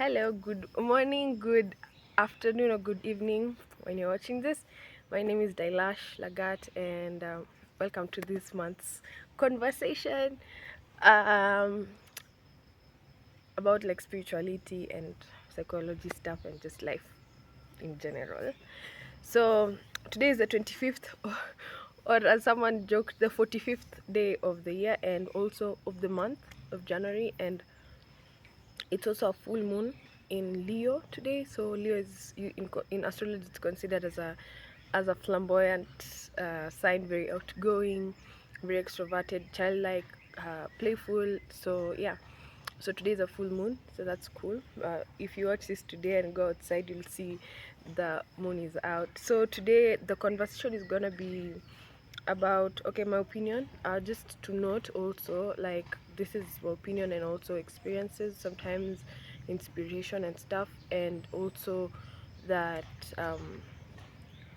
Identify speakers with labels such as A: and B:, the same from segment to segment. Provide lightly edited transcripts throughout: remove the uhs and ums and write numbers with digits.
A: Hello, good morning, good afternoon, or good evening when you're watching this. My name is Dailash Lagat, and welcome to this month's conversation um, about like spirituality and psychology stuff and just life in general. So, today is the 25th, or as someone joked, the 45th day of the year and also of the month of January, and it's also a full moon in Leo today. So Leo is in astrology it's considered as a flamboyant sign, very outgoing, very extroverted, childlike, playful. So yeah, so today is a full moon, so that's cool. If you watch this today and go outside, you'll see the moon is out. So today the conversation is gonna be about, okay, my opinion, just to note also, like, this is my opinion and also experiences, sometimes inspiration and stuff, and also that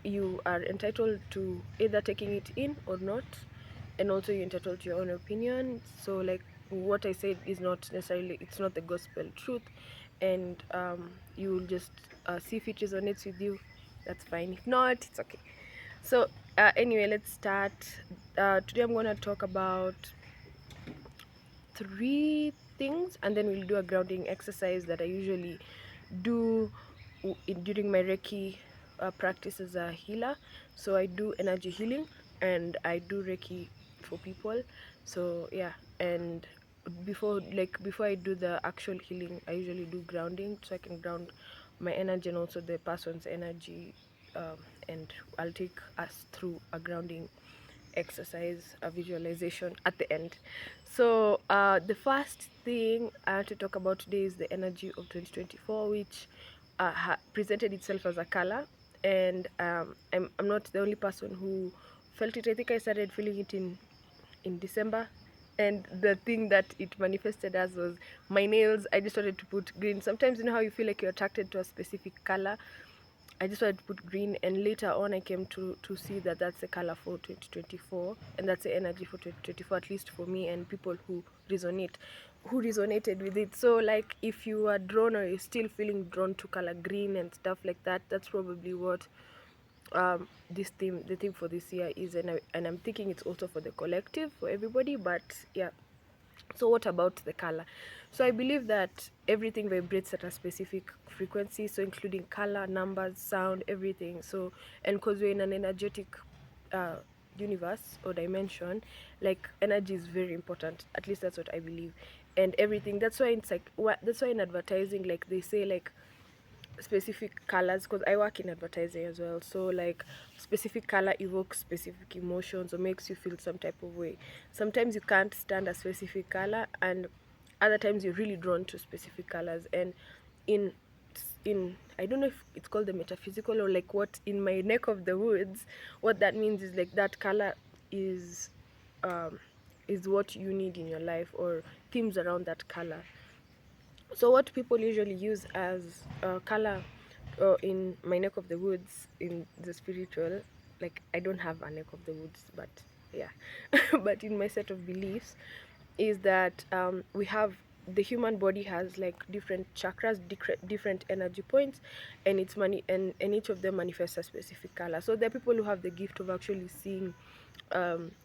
A: you are entitled to either taking it in or not, and also you're entitled to your own opinion. So like what I said is not necessarily, it's not the gospel truth, and you will just see if it resonates with you, that's fine. If not, it's okay. So anyway, let's start. Today I'm going to talk about 3 things, and then we'll do a grounding exercise that I usually do during my Reiki practice as a healer. So I do energy healing and I do Reiki for people. So yeah, and before I do the actual healing, I usually do grounding so I can ground my energy and also the person's energy, and I'll take us through a grounding exercise, a visualization at the end. So the first thing I want to talk about today is the energy of 2024, which presented itself as a color, and I'm not the only person who felt it. I think I started feeling it in December, and the thing that it manifested as was my nails. I just wanted to put green. Sometimes you know how you feel like you're attracted to a specific color. I just wanted to put green, and later on I came to see that that's the color for 2024, and that's the energy for 2024, at least for me and people who resonated with it. So like if you are drawn or you're still feeling drawn to color green and stuff like that, that's probably what the theme for this year is, and I'm thinking it's also for the collective, for everybody. But yeah, so what about the color? So I believe that everything vibrates at a specific frequency, so including color, numbers, sound, everything. So, and because we're in an energetic uh, universe or dimension, like energy is very important. At least that's what I believe. And everything. That's why it's like that's why in advertising, like they say like specific colors, because I work in advertising as well. So like specific color evokes specific emotions or makes you feel some type of way. Sometimes you can't stand a specific color, and other times you're really drawn to specific colors. And in I don't know if it's called the metaphysical or like what, in my neck of the woods, what that means is like that color is um is what you need in your life, or themes around that color. So what people usually use as color in my neck of the woods, in the spiritual, like I don't have a neck of the woods, but yeah, but in my set of beliefs is that we have, the human body has like different chakras, different energy points, and it's and each of them manifests a specific color. So there are people who have the gift of actually seeing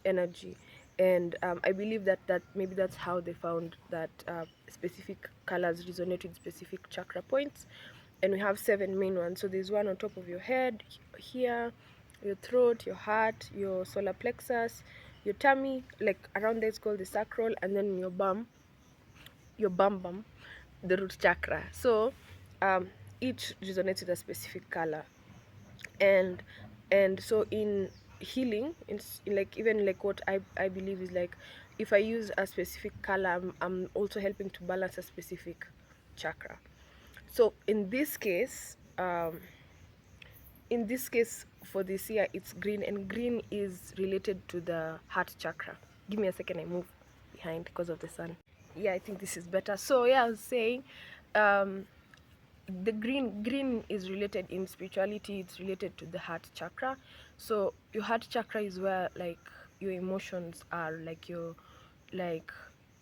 A: energy, and I believe that maybe that's how they found that specific colors resonate with specific chakra points. And we have 7 main ones. So there's one on top of your head, here, your throat, your heart, your solar plexus, your tummy, like around there it's called the sacral, and then your bum, the root chakra. So each resonates with a specific color, and so in healing, in like even like what I believe is like, if I use a specific color, I'm also helping to balance a specific chakra. So in this case for this year, it's green, and green is related to the heart chakra. Give me a second, I move behind because of the sun. Yeah, I think this is better. So yeah, I was saying um the green is related in spirituality, it's related to the heart chakra. So your heart chakra is where like your emotions are, like your, like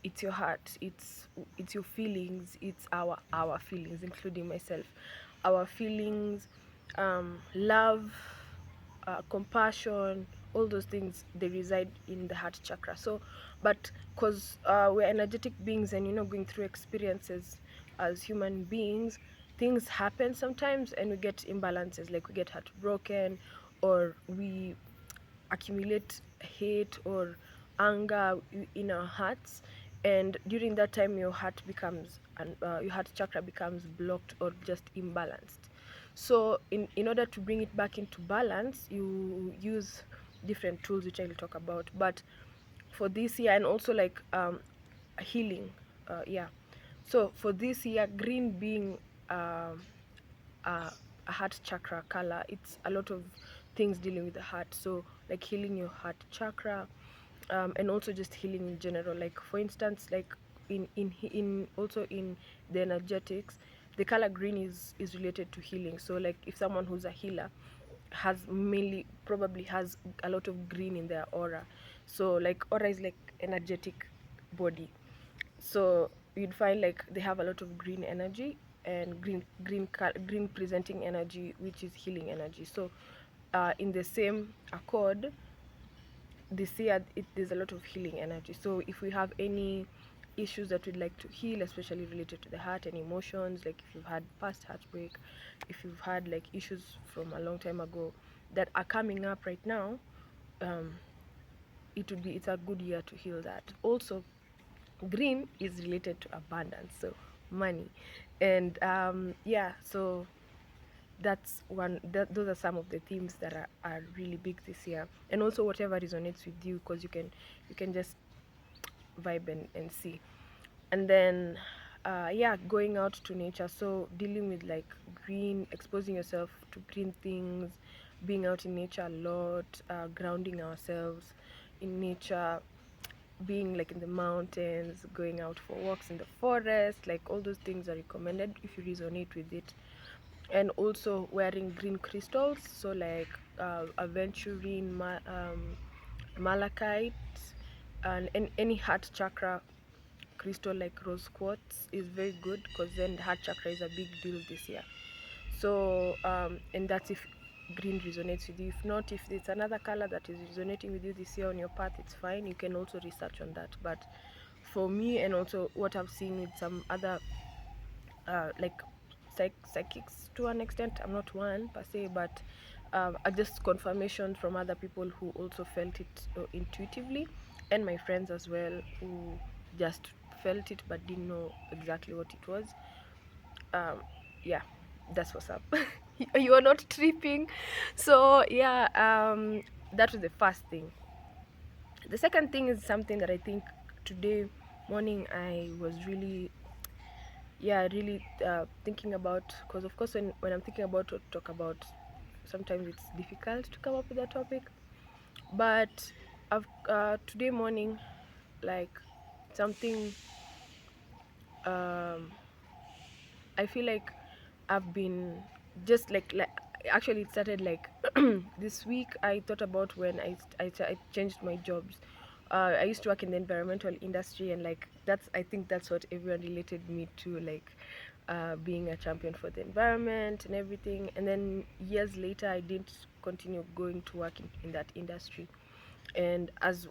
A: it's your heart, it's your feelings, it's our feelings, including myself, our feelings, love, compassion, all those things, they reside in the heart chakra. So but because we're energetic beings, and going through experiences as human beings, things happen sometimes, and we get imbalances, like we get heartbroken, or we accumulate hate or anger in our hearts, and during that time your heart becomes your heart chakra becomes blocked or just imbalanced. So in order to bring it back into balance, you use different tools, which I'll talk about. But for this year, and also like healing, yeah, so for this year, green being um a heart chakra color, it's a lot of things dealing with the heart. So like healing your heart chakra, and also just healing in general. Like for instance, like in also in the energetics, the color green is related to healing. So like if someone who's a healer has mainly probably has a lot of green in their aura. So like aura is like energetic body, so you'd find like they have a lot of green energy, and green presenting energy, which is healing energy. So in the same accord, this year there's a lot of healing energy. So if we have any issues that we'd like to heal, especially related to the heart and emotions, like if you've had past heartbreak, if you've had like issues from a long time ago that are coming up right now, um, it's a good year to heal that. Also, green is related to abundance, so money. And yeah, so that's one those are some of the themes that are really big this year. And also whatever resonates with you, because you can just vibe and see. And then yeah, going out to nature, so dealing with like green, exposing yourself to green things, being out in nature a lot, grounding ourselves in nature, being like in the mountains, going out for walks in the forest, like all those things are recommended if you resonate with it. And also wearing green crystals, so like aventurine, malachite, and any heart chakra crystal like rose quartz is very good, because then the heart chakra is a big deal this year. So and that's if green resonates with you. If not, if it's another color that is resonating with you this year on your path, it's fine, you can also research on that. But for me, and also what I've seen with some other like psychics to an extent, I'm not one per se, but just confirmation from other people who also felt it intuitively, and my friends as well, who just felt it but didn't know exactly what it was. um yeah, that's what's up. You are not tripping. So yeah, that was the first thing. The second thing is something that I think today morning I was really, yeah, really thinking about, because of course when I'm thinking about what to talk about, sometimes it's difficult to come up with a topic. But today morning, like something, um I feel like I've been just like actually it started like this week. I thought about when I changed my jobs. I used to work in the environmental industry, and like I think that's what everyone related me to, like being a champion for the environment and everything. And then years later, I didn't continue going to work in that industry, and as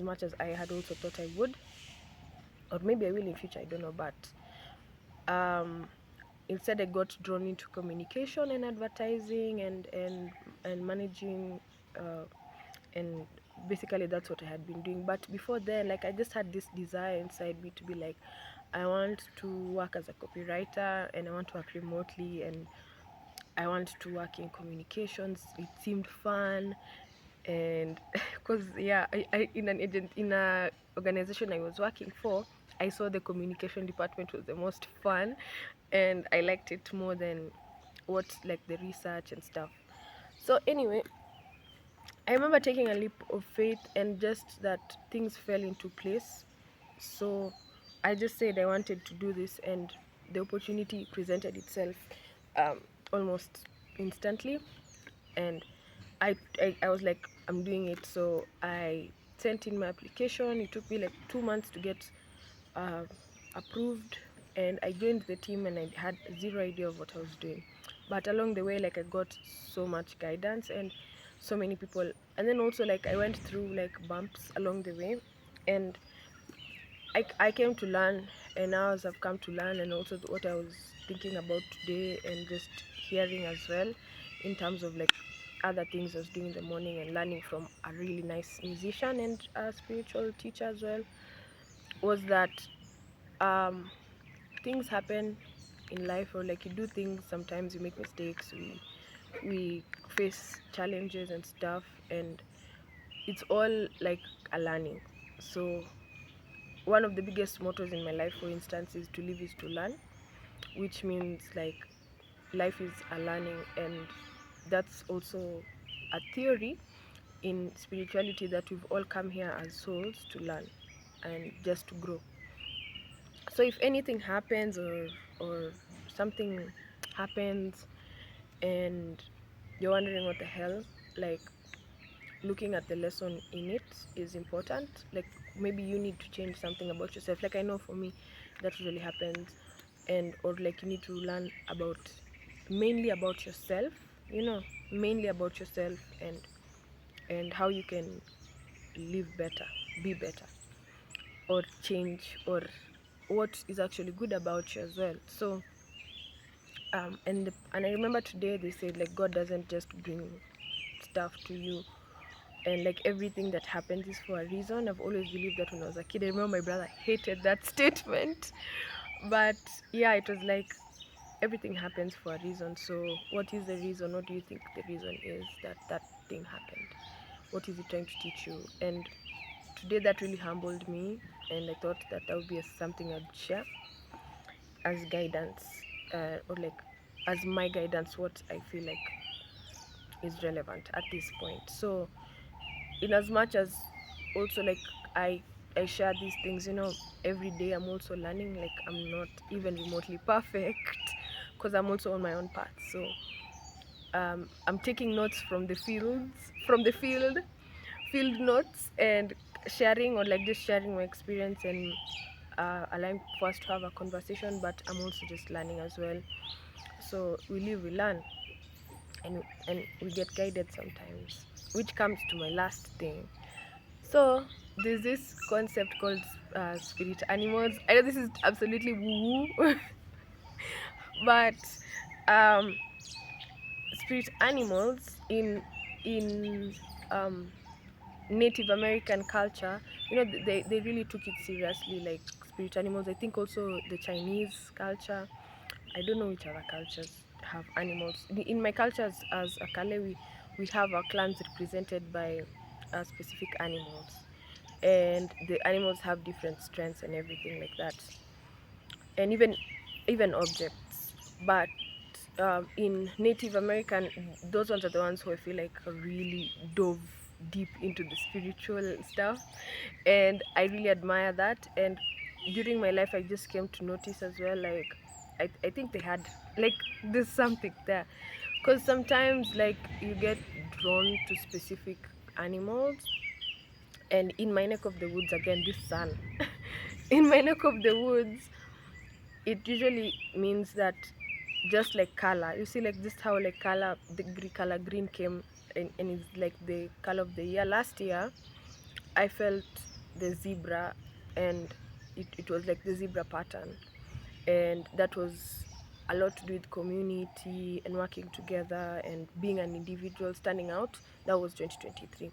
A: much as I had also thought I would, or maybe I will in future, I don't know. But um, instead I got drawn into communication and advertising, and managing, uh, and basically that's what I had been doing. But before then, like I just had this desire inside me to be like, I want to work as a copywriter, and I want to work remotely, and I want to work in communications. It seemed fun. And because yeah, I in an agent in a organization I was working for, I saw the communication department was the most fun, and I liked it more than what, like the research and stuff. So anyway, I remember taking a leap of faith, and just that things fell into place. So I just said I wanted to do this, and the opportunity presented itself um, almost instantly. And I was like, I'm doing it. So I sent in my application. It took me like 2 months to get uh, approved, and I joined the team, and I had zero idea of what I was doing. But along the way, like, I got so much guidance and so many people, and then also like I went through like bumps along the way, and I came to learn, and now as I've come to learn, and also what I was thinking about today, and just hearing as well, in terms of like other things I was doing in the morning, and learning from a really nice musician and a spiritual teacher as well, was that um, things happen in life, or like you do things, sometimes you make mistakes, we face challenges and stuff, and it's all like a learning. So one of the biggest mottos in my life, for instance, is to live is to learn, which means like life is a learning, and that's also a theory in spirituality, that we've all come here as souls to learn and just to grow. So if anything happens, or something happens and you're wondering what the hell, like, looking at the lesson in it is important. Like, maybe you need to change something about yourself. Like, I know for me that really happens, and or like you need to learn about, mainly about yourself, mainly about yourself, and how you can live better, be better, or change, or what is actually good about you as well. So and I remember today they said, like, God doesn't just bring stuff to you, and like everything that happens is for a reason. I've always believed that when I was a kid. I remember my brother hated that statement, but yeah, it was like everything happens for a reason. So what is the reason? What do you think the reason is that that thing happened? What is it trying to teach you? And today that really humbled me, and I thought that that would be something I'd share as guidance, or like as my guidance, what I feel like is relevant at this point. So in as much as also like I I share these things, every day I'm also learning. Like, I'm not even remotely perfect, because I'm also on my own path. So I'm taking notes from the field notes, and sharing, or like just sharing my experience, and allowing for us to have a conversation. But I'm also just learning as well. So we live, we learn, and we get guided sometimes, which comes to my last thing. So there's this concept called spirit animals. I know this is absolutely woo-woo, but um, spirit animals in um, Native American culture, they really took it seriously, like spirit animals. I think also the Chinese culture. I don't know which other cultures have animals. In my culture, as a Kale, we have our clans represented by specific animals, and the animals have different strengths and everything like that, and even objects. But in Native American, those ones are the ones who I feel like really dove deep into the spiritual stuff, and I really admire that. And during my life, I just came to notice as well, like, I think they had, like, there's something there, because sometimes like you get drawn to specific animals. And in my neck of the woods, again, this sun, in my neck of the woods, it usually means that, just like color, you see, like just how like color, the color green came, and it's like the color of the year. Last year I felt the zebra, and it was like the zebra pattern, and that was a lot to do with community and working together and being an individual, standing out. That was 2023,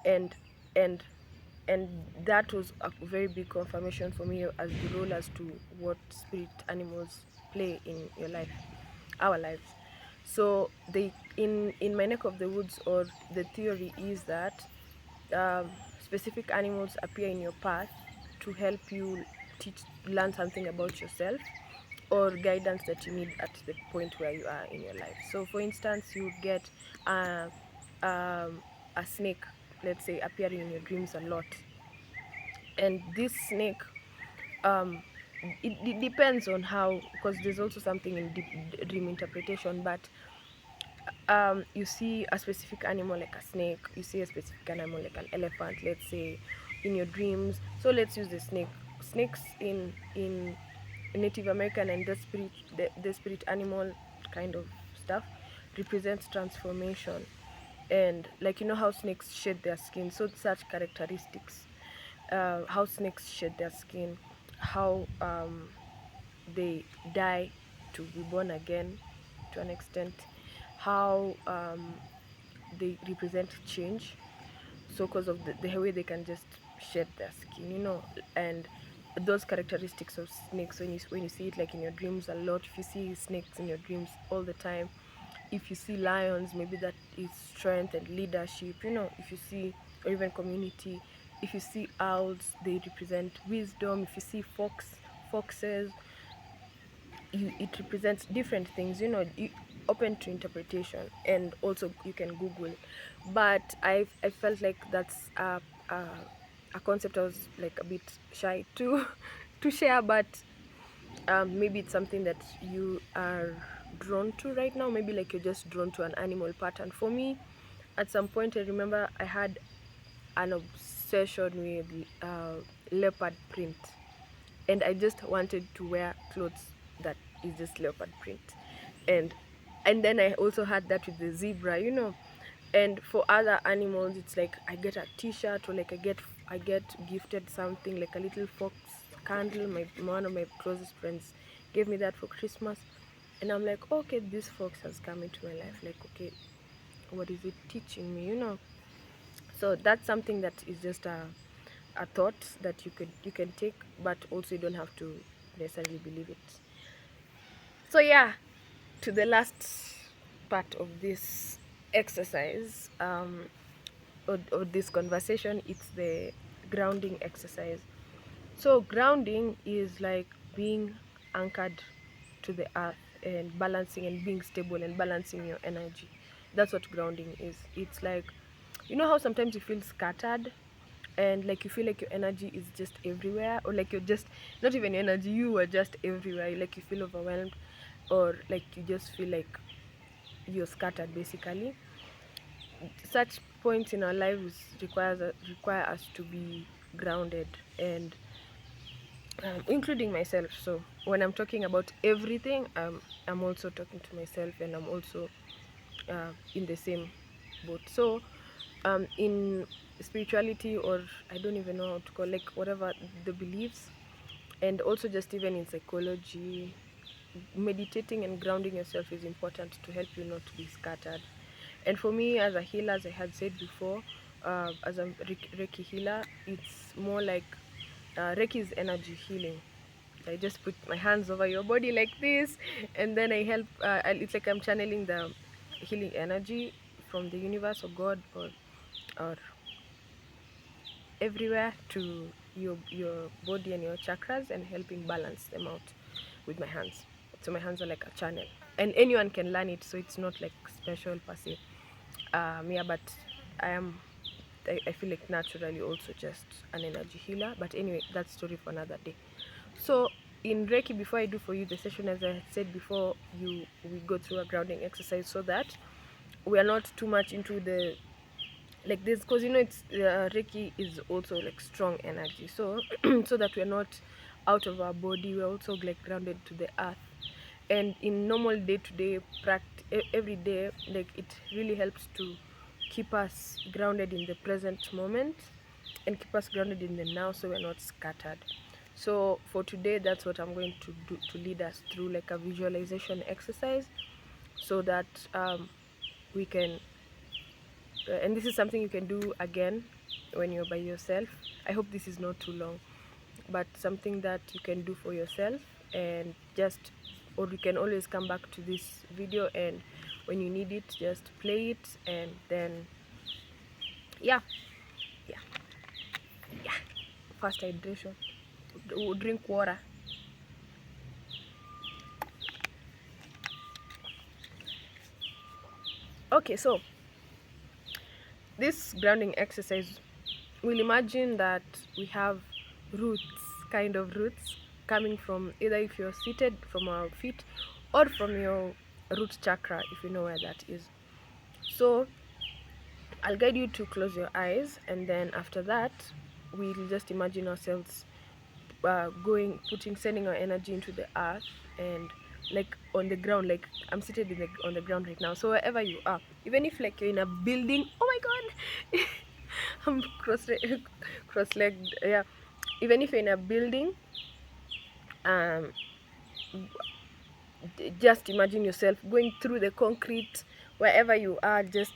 A: and and and that was a very big confirmation for me as the role as to what spirit animals play in your life, our lives. So they, in my neck of the woods, or the theory is that um, specific animals appear in your path to help you learn something about yourself, or guidance that you need at the point where you are in your life. So for instance, you would get a snake, let's say, appearing in your dreams a lot, and this snake, um it depends on how, because there's also something in deep dream interpretation. But you see a specific animal like a snake, you see a specific animal like an elephant, let's say, in your dreams. So let's use the snake. snakes in Native American and the spirit animal kind of stuff represents transformation. And like, you know how snakes shed their skin, so such characteristics, how snakes shed their skin, how they die to be born again to an extent, how they represent change. So because of the way they can just shed their skin, you know. And those characteristics of snakes, when you see it like in your dreams a lot, if you see snakes in your dreams all the time, if you see lions, maybe that is strength and leadership, you know. If you see, or even community, if you see owls, they represent wisdom. If you see foxes, it represents different things, you know. Open to interpretation, and also you can Google. But I felt like that's a concept I was like a bit shy to to share, but maybe it's something that you are drawn to right now. Maybe like you're just drawn to an animal pattern. For me, at some point I remember I had an obsession with leopard print, and I just wanted to wear clothes that is just leopard print. and and then I also had that with the zebra, you know. And for other animals, it's like I get a t-shirt, or like I get gifted something like a little fox candle. One of my closest friends gave me that for Christmas, and I'm like, okay, this fox has come into my life, like, okay, what is it teaching me, you know? So that's something that is just a thought that you can take, but also you don't have to necessarily believe it. So yeah, to the last part of this exercise, or this conversation, it's the grounding exercise. So grounding is like being anchored to the earth, and balancing and being stable and balancing your energy. That's what grounding is. It's like, you know how sometimes you feel scattered, and like you feel like your energy is just everywhere, or like you're just not even your energy, you are just everywhere. Like you feel overwhelmed, or like you just feel like you're scattered basically. Such points in our lives require us to be grounded, and including myself. So when I'm talking about everything, I'm also talking to myself, and I'm also in the same boat. So in spirituality, or I don't even know how to call, like whatever the beliefs, and also just even in psychology, meditating and grounding yourself is important to help you not to be scattered. And for me, as a healer, as I had said before, as a Reiki healer, it's more like Reiki is energy healing. I just put my hands over your body like this, and then I help. It's like I'm channeling the healing energy from the universe, or God, or everywhere, to your body and your chakras, and helping balance them out with my hands. So my hands are like a channel, and anyone can learn it, so it's not like special per se. Yeah, but I am I feel like naturally also just an energy healer. But anyway, that's story for another day. So in Reiki, before I do for you the session, as I had said before, we go through a grounding exercise, so that we are not too much into the like this, because you know it's Reiki is also like strong energy, so so that we're not out of our body, we're also like grounded to the earth. And in normal day-to-day practice, every day, like it really helps to keep us grounded in the present moment, and keep us grounded in the now, so we're not scattered. So for today, that's what I'm going to do, to lead us through like a visualization exercise, so that we can and this is something you can do again when you're by yourself. I hope this is not too long, but something that you can do for yourself, and just, or you can always come back to this video, and when you need it, just play it, and then yeah, yeah, yeah. Fast hydration. Drink water. Okay, so this grounding exercise, we'll imagine that we have roots, kind of roots, coming from either, if you're seated, from our feet, or from your root chakra, if you know where that is. So I'll guide you to close your eyes, and then after that, we'll just imagine ourselves sending our energy into the earth, and like on the ground, like I'm seated on the ground right now. So wherever you are, even if like you're in a building, oh my god, I'm cross-legged, yeah. Even if you're in a building, um just imagine yourself going through the concrete wherever you are, just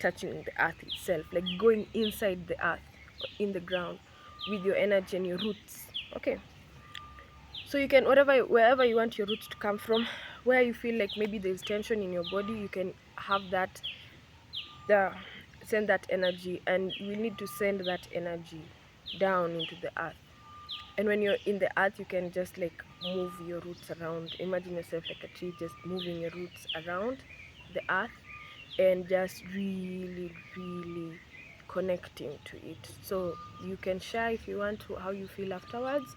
A: touching the earth itself, like going inside the earth, in the ground, with your energy and your roots. Okay, so you can, wherever you want your roots to come from, where you feel like maybe there's tension in your body, you can have that, the send that energy, and you will need to send that energy down into the earth. And when you're in the earth, you can just like move your roots around. Imagine yourself like a tree, just moving your roots around the earth, and just really, really connecting to it. So you can share if you want to how you feel afterwards,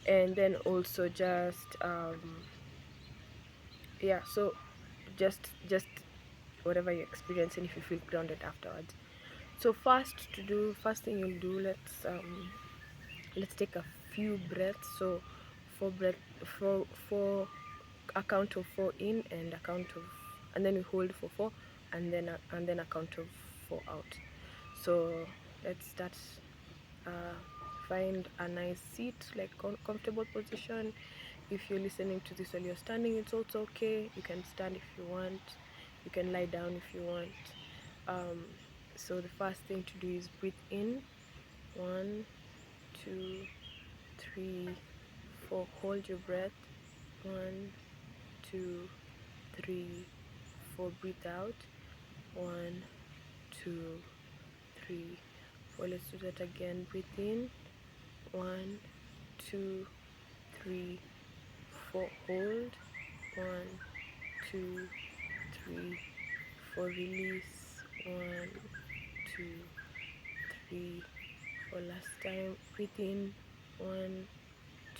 A: and then also just yeah. So just whatever you experience, and if you feel grounded afterwards. So first thing you'll do, let's take a few breaths. So four breath four a count of 4 in, and and then we hold for 4, and then a count of 4 out. So let's start. uh, Find a nice seat, like comfortable position. If you're listening to this while you're standing, it's also okay. You can stand if you want, you can lie down if you want. um, so the first thing to do is breathe in. 1, 2, 3, 4. Hold your breath. 1, 2, 3, 4. Breathe out. 1, 2, 3, 4. Let's do that again. Breathe in. 1, 2, 3, 4. Hold. 1, 2, 3, 4. Release. 1, 2, 3, 4. Last time. Breathe in. 1,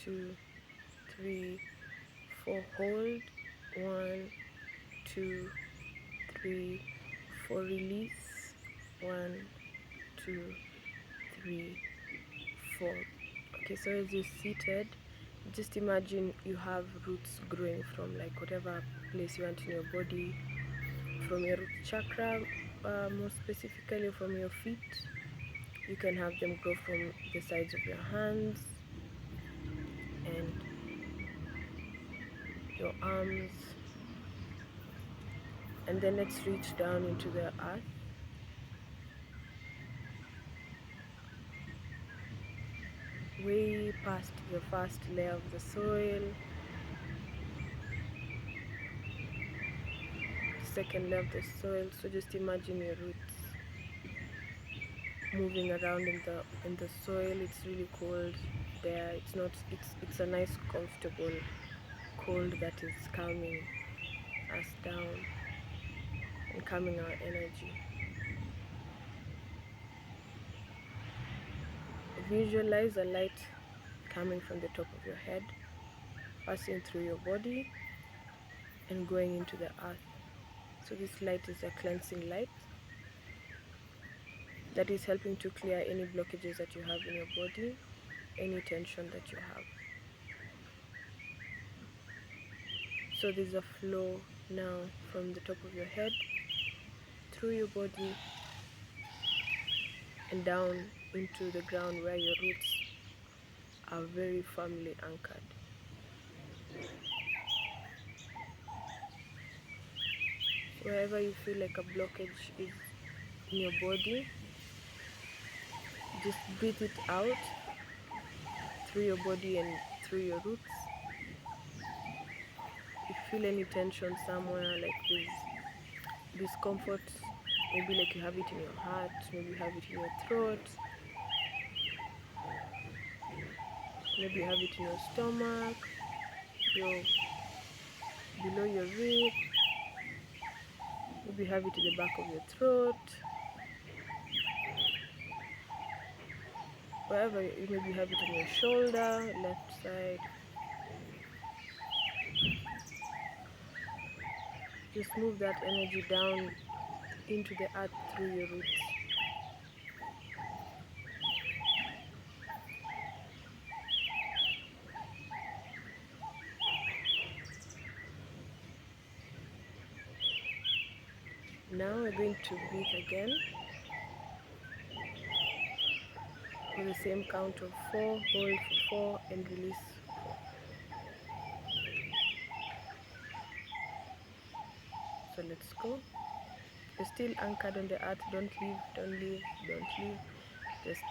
A: 2, 3, 4. Hold. 1, 2, 3, 4. Release. 1, 2, 3, 4. Okay, so as you're seated, just imagine you have roots growing from like whatever place you want in your body, from your root chakra, more specifically from your feet. You can have them grow from the sides of your hands and your arms, and then let's reach down into the earth, way past the first layer of the soil, second layer of the soil. So just imagine your roots moving around in the soil. It's really cold there. It's a nice comfortable cold that is calming us down and calming our energy. Visualize a light coming from the top of your head, passing through your body and going into the earth. So this light is a cleansing light that is helping to clear any blockages that you have in your body, any tension that you have. So there's a flow now from the top of your head, through your body, and down into the ground where your roots are very firmly anchored. So wherever you feel like a blockage is in your body, just breathe it out through your body and through your roots. If you feel any tension somewhere, like there's discomfort, maybe like you have it in your heart, maybe you have it in your throat, maybe you have it in your stomach, your below your rib, maybe you have it in the back of your throat, wherever you maybe have it on your shoulder, left side. Just move that energy down into the earth through your roots. now we're going to breathe again with the same count of 4. Hold for 4 and release 4. So let's go. You're still anchored on the earth. Don't leave, don't leave, don't leave. Just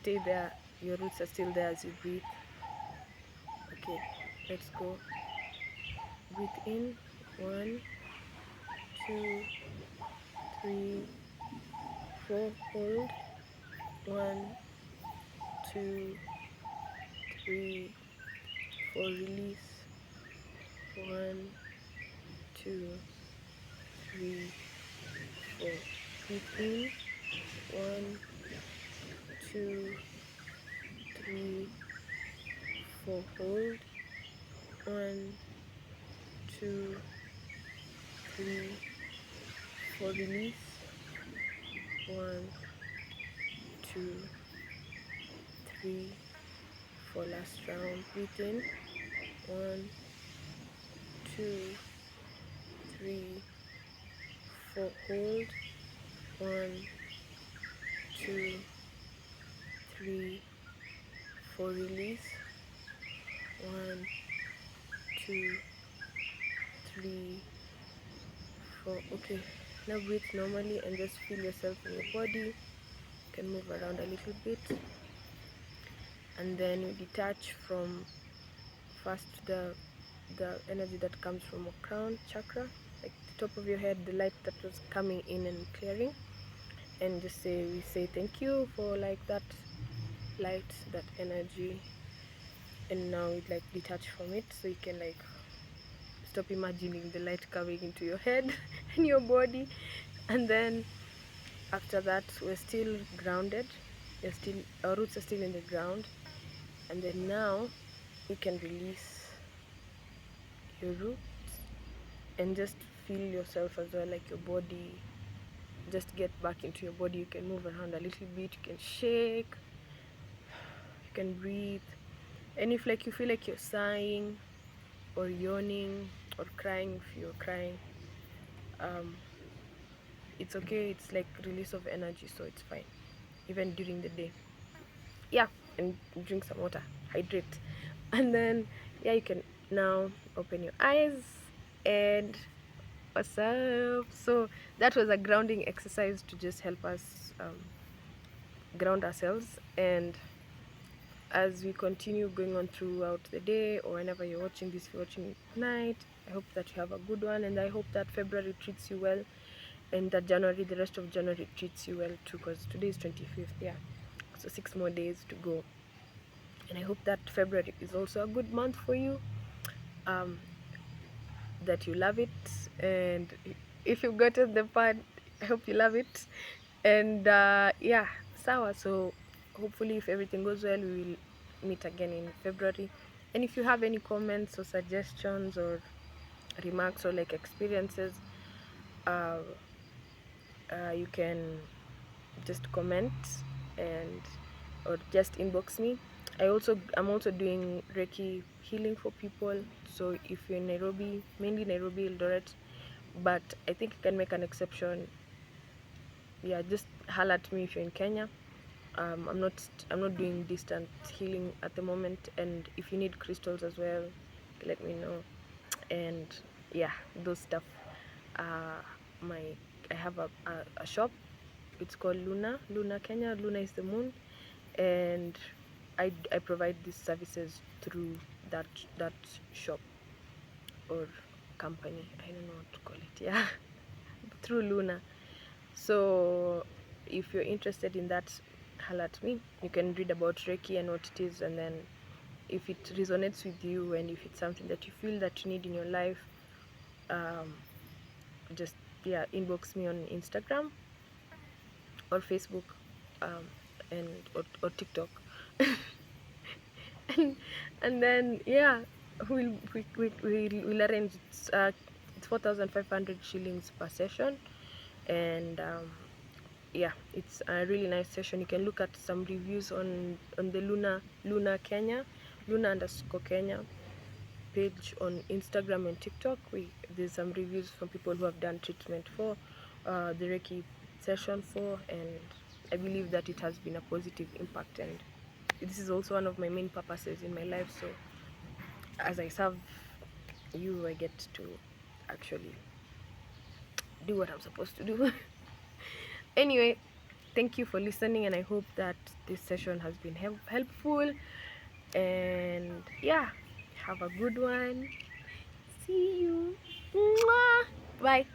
A: stay there. Your roots are still there as you breathe. Okay, let's go. Breathe in. 1, 2, 3, 4. Hold. 1, 2, 3, 4. Release. 1, 2, 3, 4. Breathe in. 1, 2, 3, 4. Hold. 1, 2, 3, 4. Release. 1, 2, 3, 4. Last round. Breathe in. 1, 2, 3, 4. Hold. 1, 2, 3, 4. Release. 1, 2, 3, 4. Okay, now breathe normally and just feel yourself in your body. You can move around a little bit, and then you detach from first the energy that comes from a crown chakra, like the top of your head, the light that was coming in and clearing, and just we say thank you for like that light, that energy, and now it like detach from it, so you can like stop imagining the light coming into your head and your body. And then after that, we're still grounded. Our roots are still in the ground. And then now you can release your roots and just feel yourself as well, like your body. Just get back into your body. You can move around a little bit. You can shake. You can breathe. And if like you feel like you're sighing or yawning or crying, if you're crying, it's okay. It's like release of energy, so it's fine even during the day. Yeah, and drink some water, hydrate. And then yeah, you can now open your eyes. And what's up? So that was a grounding exercise to just help us ground ourselves. And as we continue going on throughout the day, or whenever you're watching this, if you're watching tonight, I hope that you have a good one, and I hope that February treats you well, and that January, the rest of January, treats you well too, because today is 25th. Yeah, so 6 more days to go. And I hope that February is also a good month for you, that you love it. And if you've gotten the part, I hope you love it. And yeah, sawa. So hopefully if everything goes well, we will meet again in February. And if you have any comments or suggestions or remarks or like experiences, you can just comment and or just inbox me. I'm also doing Reiki healing for people. So if you're in Nairobi, mainly Nairobi, Eldoret, but I think you can make an exception. Yeah, just holler at me if you're in Kenya. I'm not doing distant healing at the moment, and if you need crystals as well, let me know. And yeah, those stuff. My I have a shop. It's called Luna Kenya. Luna is the moon, and I provide these services through that shop or company. I don't know what to call it. Yeah, through Luna. So if you're interested in that, holler at me. You can read about Reiki and what it is, and then if it resonates with you and if it's something that you feel that you need in your life, just yeah, inbox me on Instagram or Facebook, and or TikTok. and then yeah, we'll arrange. It's 4,500 shillings per session, and yeah, it's a really nice session. You can look at some reviews on the Luna Kenya, Luna_Kenya page on Instagram and TikTok. There's some reviews from people who have done treatment for the Reiki session for, and I believe that it has been a positive impact, and this is also one of my main purposes in my life. So as I serve you, I get to actually do what I'm supposed to do. Anyway, thank you for listening, and I hope that this session has been helpful. And yeah, have a good one. See you. Mwah! Bye.